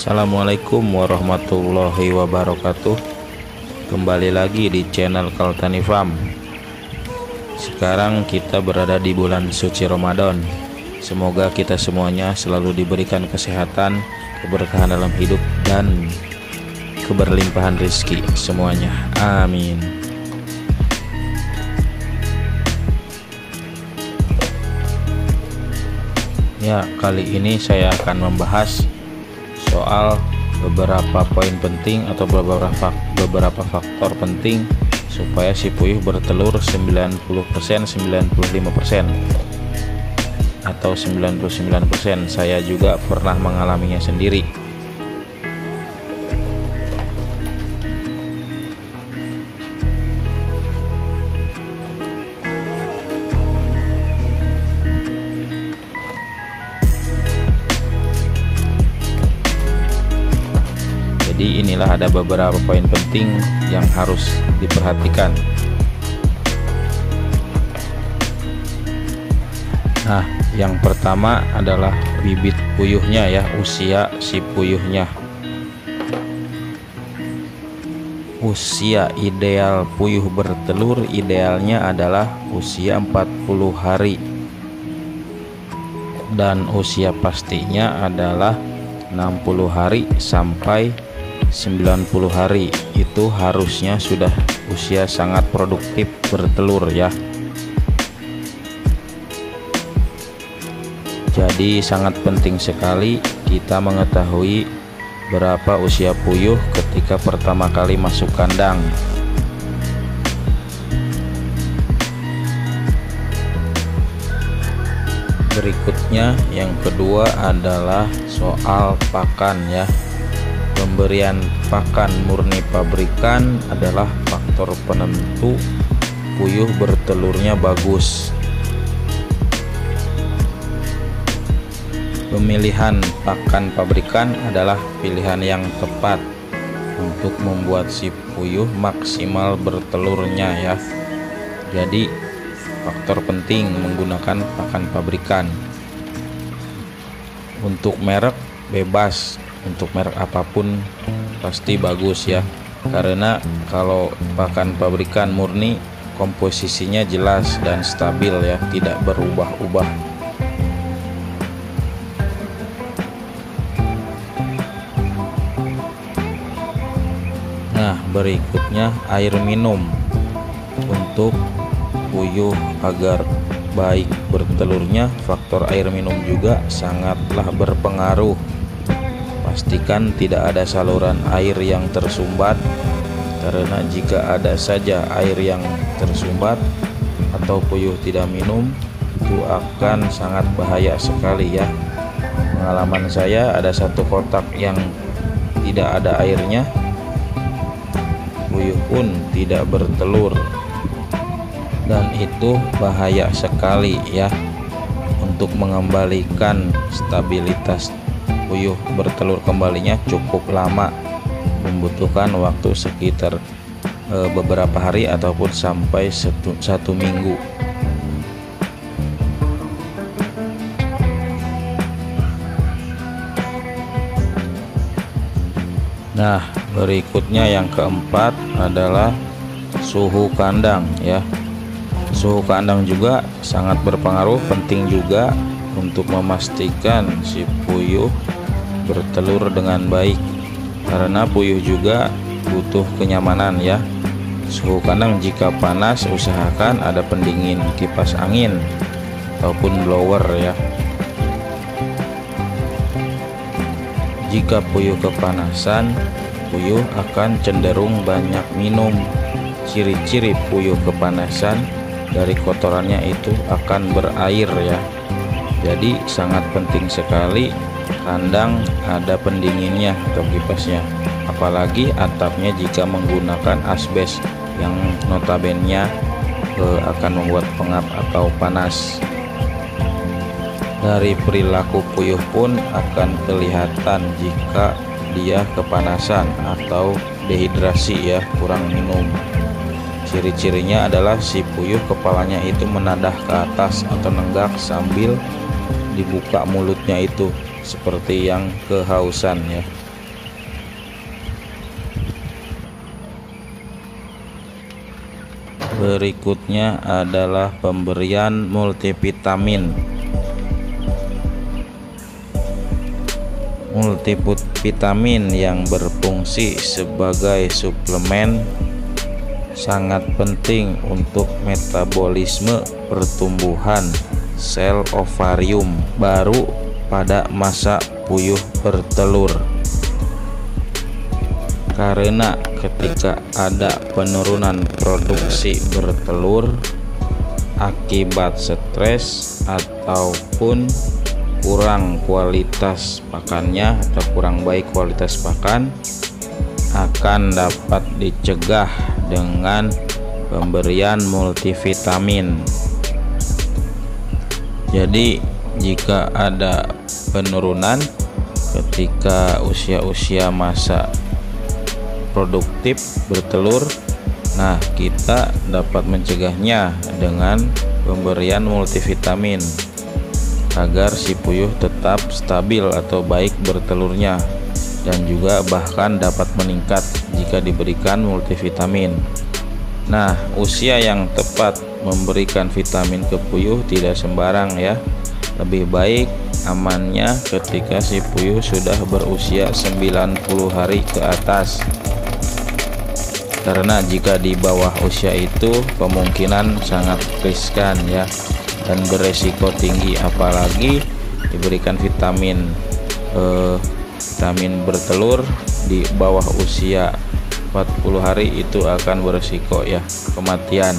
Assalamualaikum warahmatullahi wabarakatuh. Kembali lagi di channel Kaltani Farm. Sekarang kita berada di bulan suci Ramadan. Semoga kita semuanya selalu diberikan kesehatan, keberkahan dalam hidup, dan keberlimpahan rezeki semuanya. Amin. Ya, kali ini saya akan membahas soal beberapa poin penting atau beberapa faktor penting supaya si puyuh bertelur 90%, 95% atau 99%. Saya juga pernah mengalaminya sendiri. Jadi inilah ada beberapa poin penting yang harus diperhatikan. Nah, yang pertama adalah bibit puyuhnya ya, usia si puyuhnya. Usia ideal puyuh bertelur idealnya adalah usia 40 hari. Dan usia pastinya adalah 60 hari sampai 90 hari. Itu harusnya sudah usia sangat produktif bertelur ya. Jadi sangat penting sekali kita mengetahui berapa usia puyuh ketika pertama kali masuk kandang. Berikutnya yang kedua adalah soal pakan ya. Pemberian pakan murni pabrikan adalah faktor penentu puyuh bertelurnya bagus. Pemilihan pakan pabrikan adalah pilihan yang tepat untuk membuat si puyuh maksimal bertelurnya ya. Jadi faktor penting menggunakan pakan pabrikan. Untuk merek bebas, untuk merek apapun pasti bagus ya, karena kalau pakan pabrikan murni komposisinya jelas dan stabil ya, tidak berubah-ubah. Nah, berikutnya air minum. Untuk puyuh agar baik bertelurnya, faktor air minum juga sangatlah berpengaruh. Pastikan tidak ada saluran air yang tersumbat, karena jika ada saja air yang tersumbat atau puyuh tidak minum, itu akan sangat bahaya sekali ya. Pengalaman saya ada satu kotak yang tidak ada airnya, puyuh pun tidak bertelur, dan itu bahaya sekali ya. Untuk mengembalikan stabilitas puyuh bertelur kembalinya cukup lama, membutuhkan waktu sekitar beberapa hari ataupun sampai satu minggu. Nah, berikutnya yang keempat adalah suhu kandang ya. Suhu kandang juga sangat berpengaruh, penting juga untuk memastikan si puyuh bertelur dengan baik, karena puyuh juga butuh kenyamanan ya. Suhu kandang jika panas, usahakan ada pendingin kipas angin ataupun blower ya. Jika puyuh kepanasan, puyuh akan cenderung banyak minum. Ciri-ciri puyuh kepanasan dari kotorannya itu akan berair ya. Jadi sangat penting sekali kandang ada pendinginnya atau kipasnya, apalagi atapnya jika menggunakan asbes yang notabene akan membuat pengap atau panas. Dari perilaku puyuh pun akan kelihatan jika dia kepanasan atau dehidrasi ya, kurang minum. Ciri-cirinya adalah si puyuh kepalanya itu menadah ke atas atau nenggak sambil dibuka mulutnya itu seperti yang kehausan ya. Berikutnya adalah pemberian multivitamin. Multivitamin yang berfungsi sebagai suplemen sangat penting untuk metabolisme pertumbuhan sel ovarium baru pada masa puyuh bertelur. Karena ketika ada penurunan produksi bertelur akibat stres ataupun kurang kualitas pakannya atau kurang baik kualitas pakan, akan dapat dicegah dengan pemberian multivitamin. Jadi jika ada penurunan ketika usia masa produktif bertelur, nah kita dapat mencegahnya dengan pemberian multivitamin agar si puyuh tetap stabil atau baik bertelurnya, dan juga bahkan dapat meningkat jika diberikan multivitamin. Nah, usia yang tepat memberikan vitamin ke puyuh tidak sembarang ya. Lebih baik amannya ketika si puyuh sudah berusia 90 hari ke atas. Karena jika di bawah usia itu kemungkinan sangat riskan ya, dan beresiko tinggi, apalagi diberikan vitamin bertelur di bawah usia 40 hari itu akan beresiko ya kematian.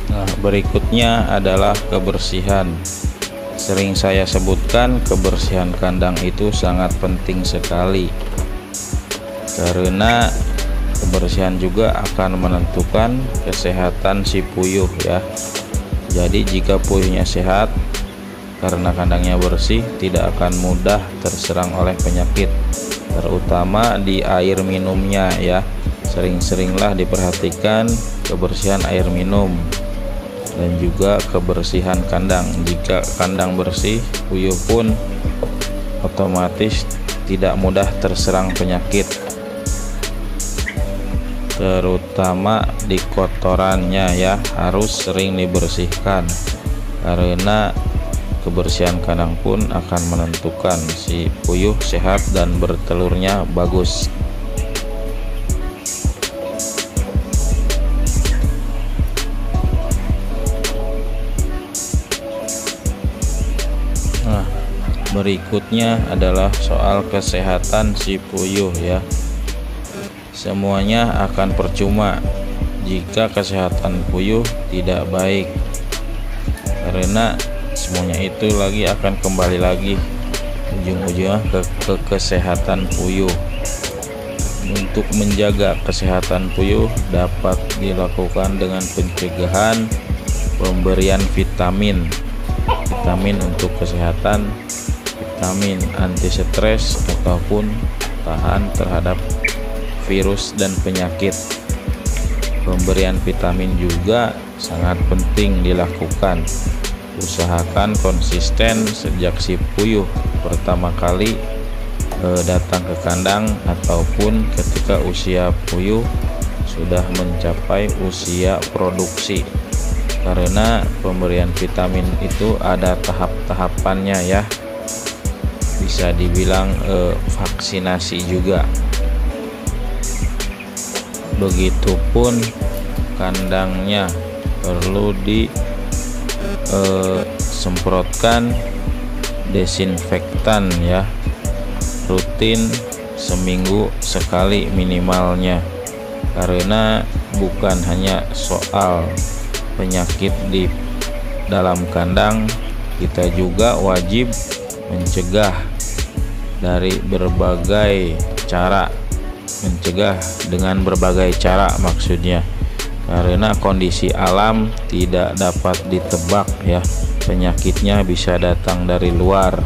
Nah, berikutnya adalah kebersihan. Sering saya sebutkan, kebersihan kandang itu sangat penting sekali, karena kebersihan juga akan menentukan kesehatan si puyuh ya. Jadi jika puyuhnya sehat karena kandangnya bersih, tidak akan mudah terserang oleh penyakit, terutama di air minumnya ya. Sering-seringlah diperhatikan kebersihan air minum dan juga kebersihan kandang. Jika kandang bersih, puyuh pun otomatis tidak mudah terserang penyakit, terutama di kotorannya ya, harus sering dibersihkan, karena kebersihan kandang pun akan menentukan si puyuh sehat dan bertelurnya bagus. Nah, berikutnya adalah soal kesehatan si puyuh ya. Semuanya akan percuma jika kesehatan puyuh tidak baik, karena semuanya itu lagi akan kembali lagi ujung-ujungnya ke kesehatan puyuh. Untuk menjaga kesehatan puyuh dapat dilakukan dengan pencegahan pemberian vitamin untuk kesehatan, vitamin anti stres ataupun tahan terhadap virus dan penyakit. Pemberian vitamin juga sangat penting dilakukan. Usahakan konsisten sejak si puyuh pertama kali datang ke kandang ataupun ketika usia puyuh sudah mencapai usia produksi, karena pemberian vitamin itu ada tahap-tahapannya ya. Bisa dibilang vaksinasi juga. Begitupun kandangnya perlu disemprotkan desinfektan ya, rutin seminggu sekali minimalnya, karena bukan hanya soal penyakit di dalam kandang, kita juga wajib mencegah dari berbagai cara, mencegah dengan berbagai cara maksudnya, karena kondisi alam tidak dapat ditebak ya, penyakitnya bisa datang dari luar.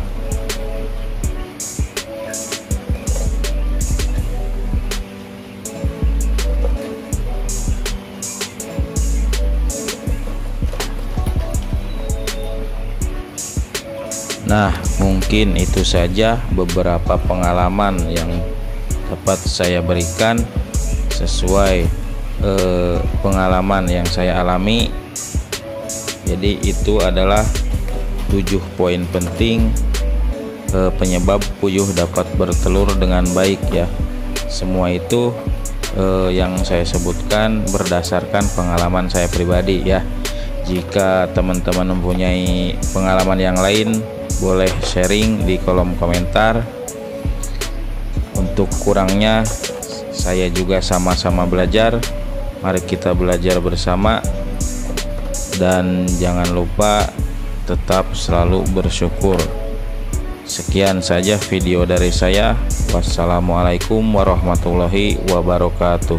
Nah, mungkin itu saja beberapa pengalaman yang dapat saya berikan sesuai pengalaman yang saya alami. Jadi itu adalah 7 poin penting penyebab puyuh dapat bertelur dengan baik ya. Semua itu yang saya sebutkan berdasarkan pengalaman saya pribadi ya. Jika teman-teman mempunyai pengalaman yang lain, boleh sharing di kolom komentar. Untuk kurangnya, saya juga sama-sama belajar. Mari kita belajar bersama, dan jangan lupa tetap selalu bersyukur. Sekian saja video dari saya. Wassalamualaikum warahmatullahi wabarakatuh.